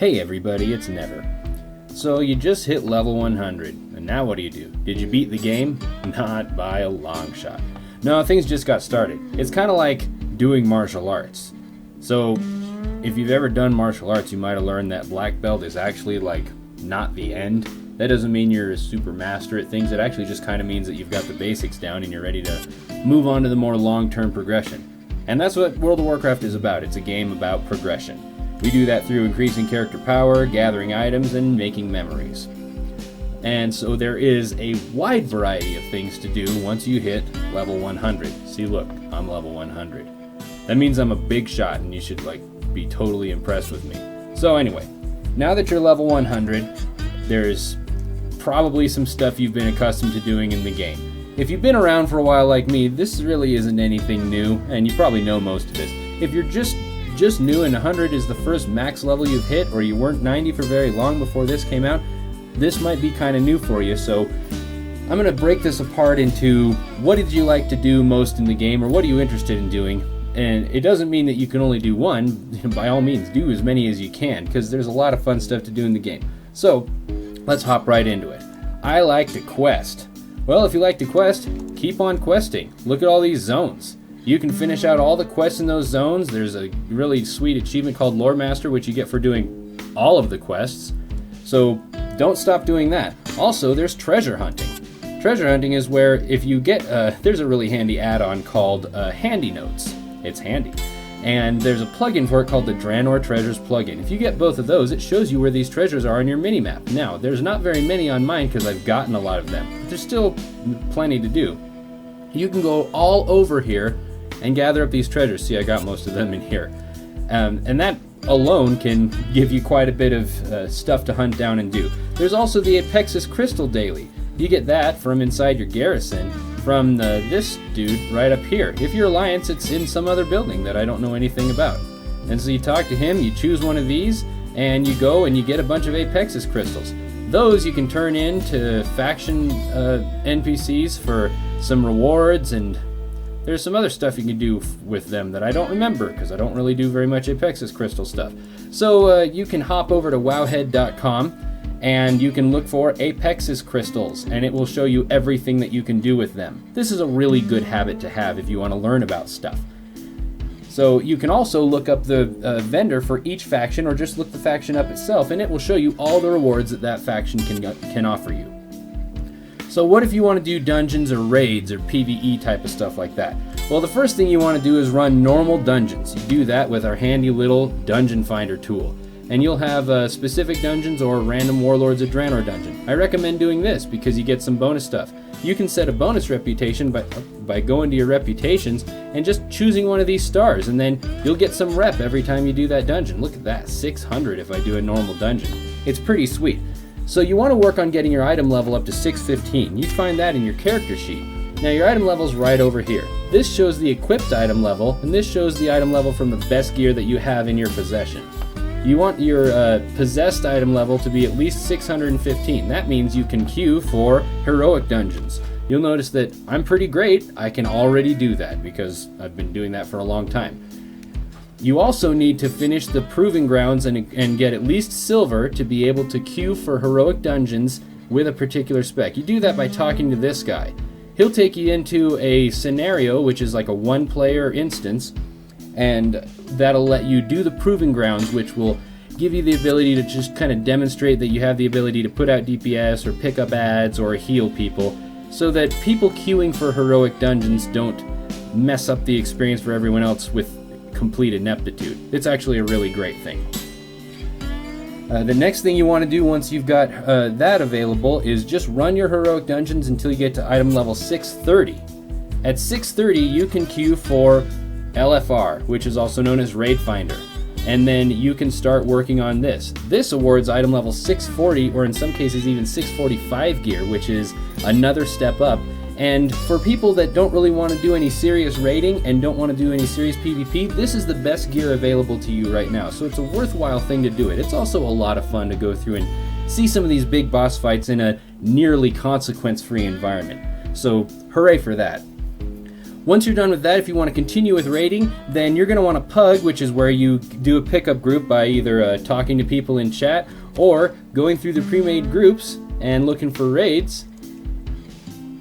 Hey everybody, it's Never. So you just hit level 100, and now what do? Did you beat the game? Not by a long shot. No, things just got started. It's kind of like doing martial arts. So if you've ever done martial arts, you might have learned that black belt is actually like not the end. That doesn't mean you're a super master at things. It actually just kind of means that you've got the basics down and you're ready to move on to the more long-term progression. And that's what World of Warcraft is about. It's a game about progression. We do that through increasing character power, gathering items, and making memories. And so there is a wide variety of things to do once you hit level 100. See, look, I'm level 100. That means I'm a big shot and you should be totally impressed with me. So anyway, now that you're level 100, there's probably some stuff you've been accustomed to doing in the game. If you've been around for a while like me, this really isn't anything new, and you probably know most of this. If you're just new and 100 is the first max level you've hit, or you weren't 90 for very long before this came out, this might be kind of new for you. So I'm going to break this apart into what did you like to do most in the game, or what are you interested in doing. And it doesn't mean that you can only do one. By all means, do as many as you can, because there's a lot of fun stuff to do in the game. So let's hop right into it. I like to quest. Well, if you like to quest, keep on questing. Look at all these zones. You can finish out all the quests in those zones. There's a really sweet achievement called Lore Master, which you get for doing all of the quests. So don't stop doing that. Also, there's treasure hunting. Treasure hunting is where if you get, there's a really handy add-on called Handy Notes. It's handy. And there's a plugin for it called the Draenor Treasures plugin. If you get both of those, it shows you where these treasures are on your minimap. Now, there's not very many on mine because I've gotten a lot of them, but there's still plenty to do. You can go all over here and gather up these treasures. See, I got most of them in here. And that alone can give you quite a bit of stuff to hunt down and do. There's also the Apexis Crystal Daily. You get that from inside your garrison from this dude right up here. If you're Alliance, it's in some other building that I don't know anything about. And so you talk to him, you choose one of these, and you go and you get a bunch of Apexis crystals. Those you can turn into faction NPCs for some rewards, and there's some other stuff you can do with them that I don't remember because I don't really do very much Apexis crystal stuff. So you can hop over to wowhead.com and you can look for Apexis crystals, and it will show you everything that you can do with them. This is a really good habit to have if you want to learn about stuff. So you can also look up the vendor for each faction, or just look the faction up itself, and it will show you all the rewards that that faction can offer you. So what if you want to do dungeons or raids or PvE type of stuff like that? Well, the first thing you want to do is run normal dungeons. You do that with our handy little dungeon finder tool. And you'll have specific dungeons or random Warlords of Draenor dungeon. I recommend doing this because you get some bonus stuff. You can set a bonus reputation by going to your reputations and just choosing one of these stars, and then you'll get some rep every time you do that dungeon. Look at that, 600 if I do a normal dungeon. It's pretty sweet. So you want to work on getting your item level up to 615. You find that in your character sheet. Now your item level's right over here. This shows the equipped item level, and this shows the item level from the best gear that you have in your possession. You want your possessed item level to be at least 615. That means you can queue for heroic dungeons. You'll notice that I'm pretty great. I can already do that because I've been doing that for a long time. You also need to finish the proving grounds and get at least silver to be able to queue for heroic dungeons with a particular spec. You do that by talking to this guy. He'll take you into a scenario, which is like a one-player instance, and that'll let you do the proving grounds, which will give you the ability to just kind of demonstrate that you have the ability to put out DPS or pick up ads or heal people, so that people queuing for heroic dungeons don't mess up the experience for everyone else with complete ineptitude. It's actually a really great thing. The next thing you want to do once you've got that available is just run your heroic dungeons until you get to item level 630. At 630 you can queue for LFR, which is also known as Raid Finder, and then you can start working on this. This awards item level 640, or in some cases even 645 gear, which is another step up. And for people that don't really want to do any serious raiding and don't want to do any serious PvP, this is the best gear available to you right now. So it's a worthwhile thing to do it. It's also a lot of fun to go through and see some of these big boss fights in a nearly consequence-free environment. So hooray for that. Once you're done with that, if you want to continue with raiding, then you're going to want a pug, which is where you do a pickup group by either talking to people in chat or going through the pre-made groups and looking for raids.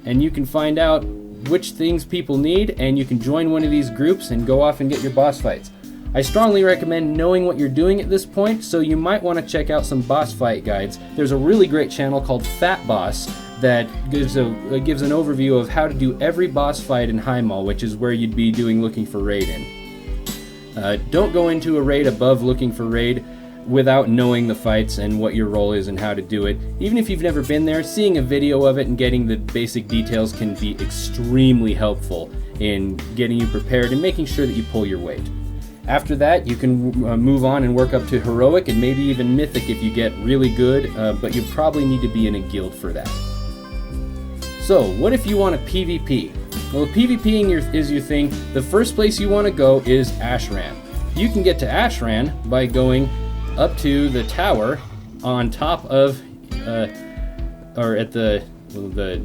And you can find out which things people need, and you can join one of these groups and go off and get your boss fights. I strongly recommend knowing what you're doing at this point, so you might want to check out some boss fight guides. There's a really great channel called Fat Boss that gives an overview of how to do every boss fight in Highmaul, which is where you'd be doing looking for raid in. Don't go into a raid above looking for raid without knowing the fights and what your role is and how to do it. Even if you've never been there, seeing a video of it and getting the basic details can be extremely helpful in getting you prepared and making sure that you pull your weight. After that, you can move on and work up to heroic and maybe even mythic if you get really good, but you probably need to be in a guild for that. So, what if you want to PvP? Well, if PvPing is your thing, the first place you want to go is Ashran. You can get to Ashran by going up to the tower on top of, or at the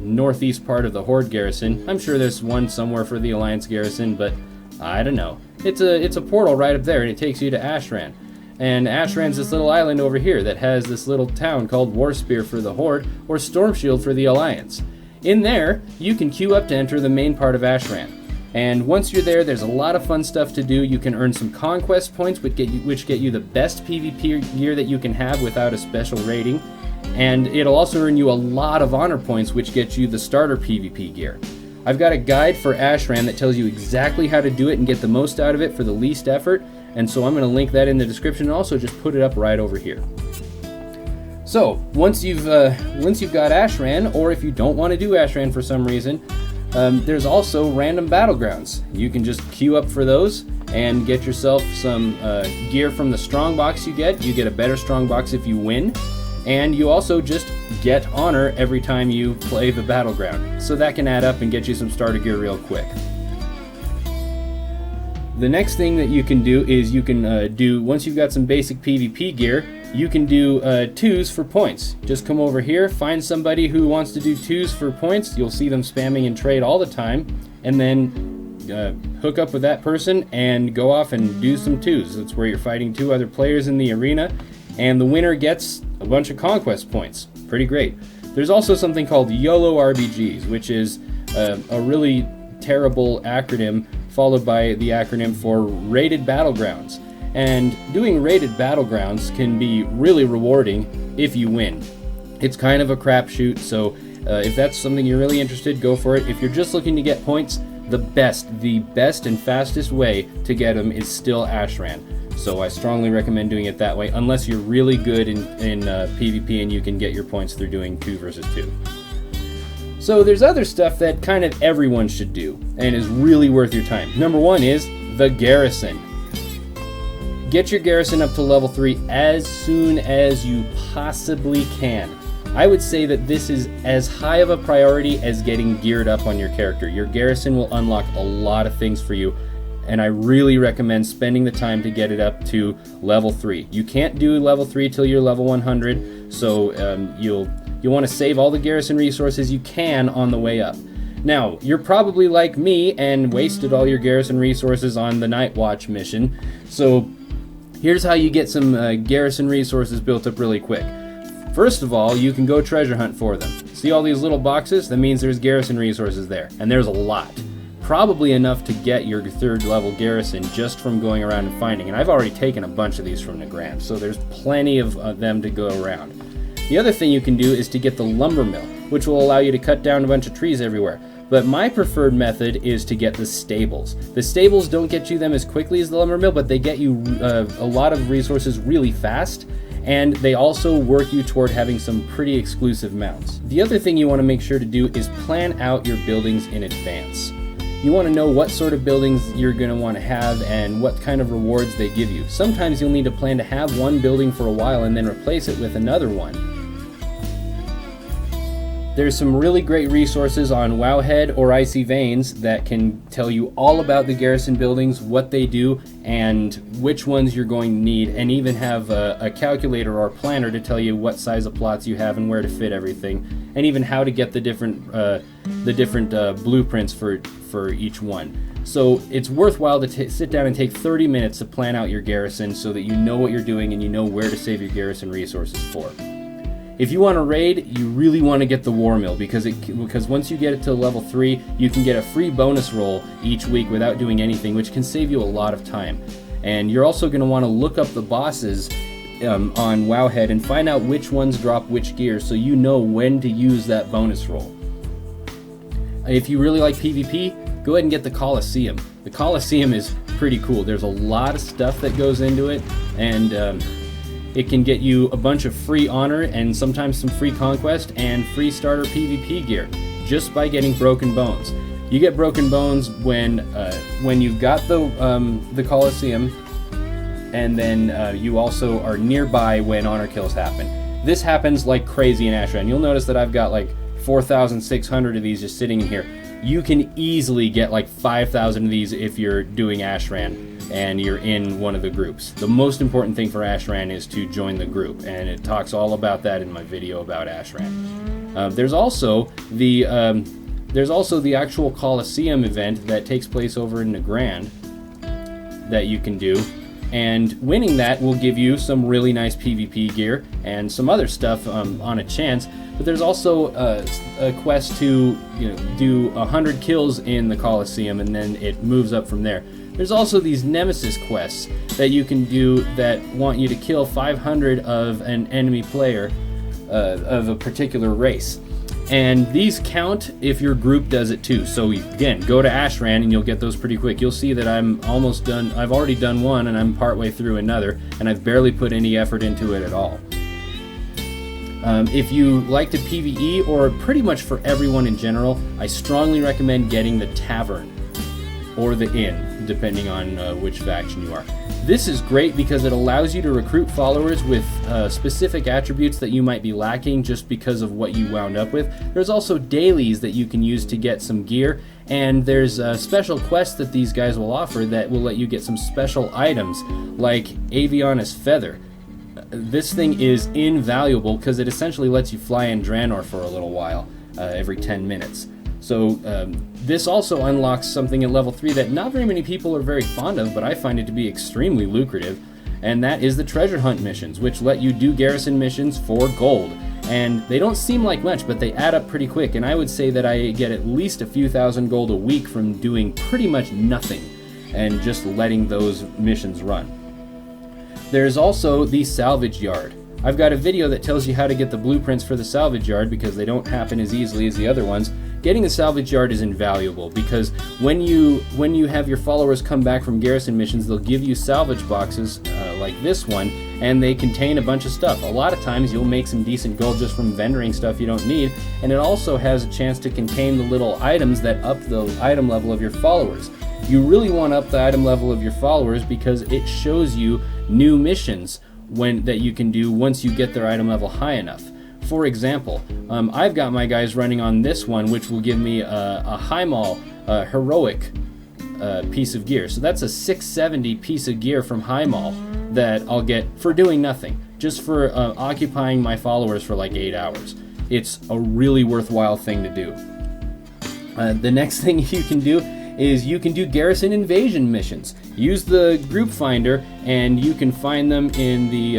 northeast part of the Horde garrison. I'm sure there's one somewhere for the Alliance garrison, but I don't know. It's a portal right up there, and it takes you to Ashran. And Ashran's this little island over here that has this little town called Warspear for the Horde, or Stormshield for the Alliance. In there, you can queue up to enter the main part of Ashran. And once you're there, there's a lot of fun stuff to do. You can earn some conquest points, which get you the best PvP gear that you can have without a special rating. And it'll also earn you a lot of honor points, which gets you the starter PvP gear. I've got a guide for Ashran that tells you exactly how to do it and get the most out of it for the least effort, and so I'm going to link that in the description and also just put it up right over here. So, once you've got Ashran, or if you don't want to do Ashran for some reason, there's also random battlegrounds. You can just queue up for those and get yourself some gear from the strongbox you get. You get a better strongbox if you win, and you also just get honor every time you play the battleground. So that can add up and get you some starter gear real quick. The next thing that you can do is you can once you've got some basic PvP gear, you can do 2s for points. Just come over here, find somebody who wants to do 2s for points. You'll see them spamming in trade all the time, and then hook up with that person and go off and do some 2s. That's where you're fighting 2 other players in the arena, and the winner gets a bunch of conquest points. Pretty great. There's also something called YOLO RBGs, which is a really terrible acronym followed by the acronym for Rated Battlegrounds. And doing Rated Battlegrounds can be really rewarding if you win. It's kind of a crapshoot, so if that's something you're really interested, go for it. If you're just looking to get points, the best and fastest way to get them is still Ashran. So I strongly recommend doing it that way, unless you're really good in PvP and you can get your points through doing 2 versus 2. So there's other stuff that kind of everyone should do, and is really worth your time. Number 1 is the garrison. Get your garrison up to level 3 as soon as you possibly can. I would say that this is as high of a priority as getting geared up on your character. Your garrison will unlock a lot of things for you, and I really recommend spending the time to get it up to level 3. You can't do level 3 till you're level 100, so you'll want to save all the garrison resources you can on the way up. Now, you're probably like me and wasted all your garrison resources on the Night Watch mission, so here's how you get some garrison resources built up really quick. First of all, you can go treasure hunt for them. See all these little boxes? That means there's garrison resources there, and there's a lot. Probably enough to get your 3rd level garrison just from going around and finding. And I've already taken a bunch of these from Negrand, so there's plenty of them to go around. The other thing you can do is to get the lumber mill, which will allow you to cut down a bunch of trees everywhere. But my preferred method is to get the stables. The stables don't get you them as quickly as the lumber mill, but they get you a lot of resources really fast, and they also work you toward having some pretty exclusive mounts. The other thing you want to make sure to do is plan out your buildings in advance. You want to know what sort of buildings you're going to want to have and what kind of rewards they give you. Sometimes you'll need to plan to have one building for a while and then replace it with another one. There's some really great resources on Wowhead or Icy Veins that can tell you all about the garrison buildings, what they do, and which ones you're going to need, and even have a calculator or planner to tell you what size of plots you have and where to fit everything, and even how to get the different blueprints for each one. So it's worthwhile to sit down and take 30 minutes to plan out your garrison so that you know what you're doing and you know where to save your garrison resources for. If you want to raid, you really want to get the War Mill because once you get it to level 3, you can get a free bonus roll each week without doing anything, which can save you a lot of time. And you're also going to want to look up the bosses on Wowhead and find out which ones drop which gear so you know when to use that bonus roll. If you really like PvP, go ahead and get the Coliseum. The Coliseum is pretty cool. There's a lot of stuff that goes into it, and it can get you a bunch of free honor and sometimes some free conquest and free starter PvP gear just by getting Broken Bones. You get Broken Bones when you've got the Coliseum, and then you also are nearby when honor kills happen. This happens like crazy in Ashran. You'll notice that I've got like 4,600 of these just sitting in here. You can easily get like 5,000 of these if you're doing Ashran and you're in one of the groups. The most important thing for Ashran is to join the group, and it talks all about that in my video about Ashran. There's also the actual Coliseum event that takes place over in Nagrand that you can do, and winning that will give you some really nice PvP gear and some other stuff on a chance. But there's also a quest to do 100 kills in the Coliseum, and then it moves up from there. There's also these Nemesis quests that you can do that want you to kill 500 of an enemy player of a particular race. And these count if your group does it too. So again, go to Ashran and you'll get those pretty quick. You'll see that I'm almost done. I've already done one and I'm partway through another, and I've barely put any effort into it at all. If you like to PvE, or pretty much for everyone in general, I strongly recommend getting the Tavern or the Inn, depending on which faction you are. This is great because it allows you to recruit followers with specific attributes that you might be lacking just because of what you wound up with. There's also dailies that you can use to get some gear, and there's special quests that these guys will offer that will let you get some special items, like Aviana's Feather. This thing is invaluable because it essentially lets you fly in Draenor for a little while, every 10 minutes. So this also unlocks something at level 3 that not very many people are very fond of, but I find it to be extremely lucrative, and that is the treasure hunt missions, which let you do garrison missions for gold. And they don't seem like much, but they add up pretty quick, and I would say that I get at least a few thousand gold a week from doing pretty much nothing and just letting those missions run. There's also the salvage yard. I've got a video that tells you how to get the blueprints for the salvage yard because they don't happen as easily as the other ones. Getting a salvage yard is invaluable because when you have your followers come back from garrison missions, they'll give you salvage boxes like this one, and they contain a bunch of stuff. A lot of times you'll make some decent gold just from vendoring stuff you don't need, and it also has a chance to contain the little items that up the item level of your followers. You really want to up the item level of your followers because it shows you new missions that you can do once you get their item level high enough. For example, I've got my guys running on this one, which will give me a Highmaul heroic piece of gear. So that's a 670 piece of gear from Highmaul that I'll get for doing nothing, just for occupying my followers for like 8 hours. It's a really worthwhile thing to do. The next thing you can do is you can do garrison invasion missions. Use the group finder and you can find them in the,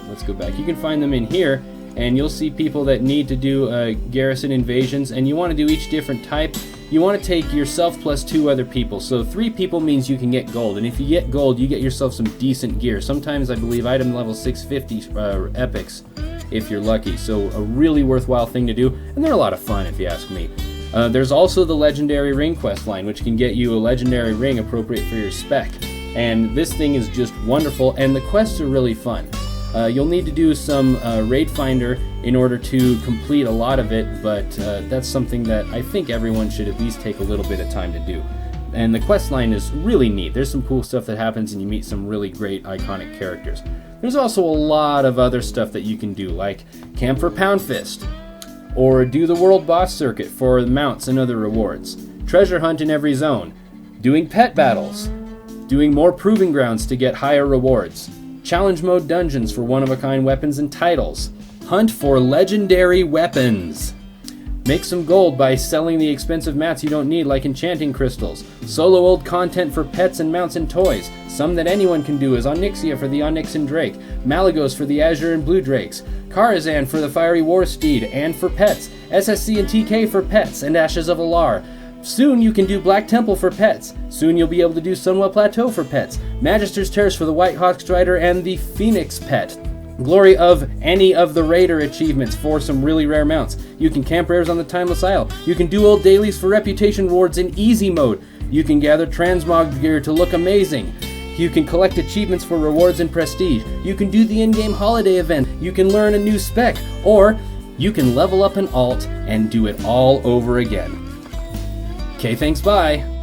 let's go back. You can find them in here, and you'll see people that need to do garrison invasions, and you want to do each different type. You want to take yourself plus 2 other people. So 3 people means you can get gold, and if you get gold, you get yourself some decent gear. Sometimes I believe item level 650 epics if you're lucky. So a really worthwhile thing to do, and they're a lot of fun if you ask me. There's also the legendary ring quest line, which can get you a legendary ring appropriate for your spec. And this thing is just wonderful, and the quests are really fun. You'll need to do some raid finder in order to complete a lot of it, but that's something that I think everyone should at least take a little bit of time to do. And the quest line is really neat. There's some cool stuff that happens, and you meet some really great iconic characters. There's also a lot of other stuff that you can do, like Camp for Pound Fist. or do the world boss circuit for mounts and other rewards, treasure hunt in every zone, doing pet battles, doing more proving grounds to get higher rewards, challenge mode dungeons for one-of-a-kind weapons and titles, hunt for legendary weapons, make some gold by selling the expensive mats you don't need like enchanting crystals, solo old content for pets and mounts and toys, some that anyone can do is Onyxia for the Onyx and Drake, Malagos for the Azure and Blue Drakes, Karazhan for the Fiery War Steed and for pets, SSC and TK for pets, and Ashes of Alar. Soon you can do Black Temple for pets. Soon you'll be able to do Sunwell Plateau for pets, Magister's Terrace for the White Hawk Strider and the Phoenix pet. Glory of any of the Raider achievements for some really rare mounts. You can camp rares on the Timeless Isle. You can do old dailies for reputation rewards in easy mode. You can gather transmog gear to look amazing. You can collect achievements for rewards and prestige. You can do the in-game holiday event. You can learn a new spec. Or you can level up an alt and do it all over again. Okay, thanks, bye.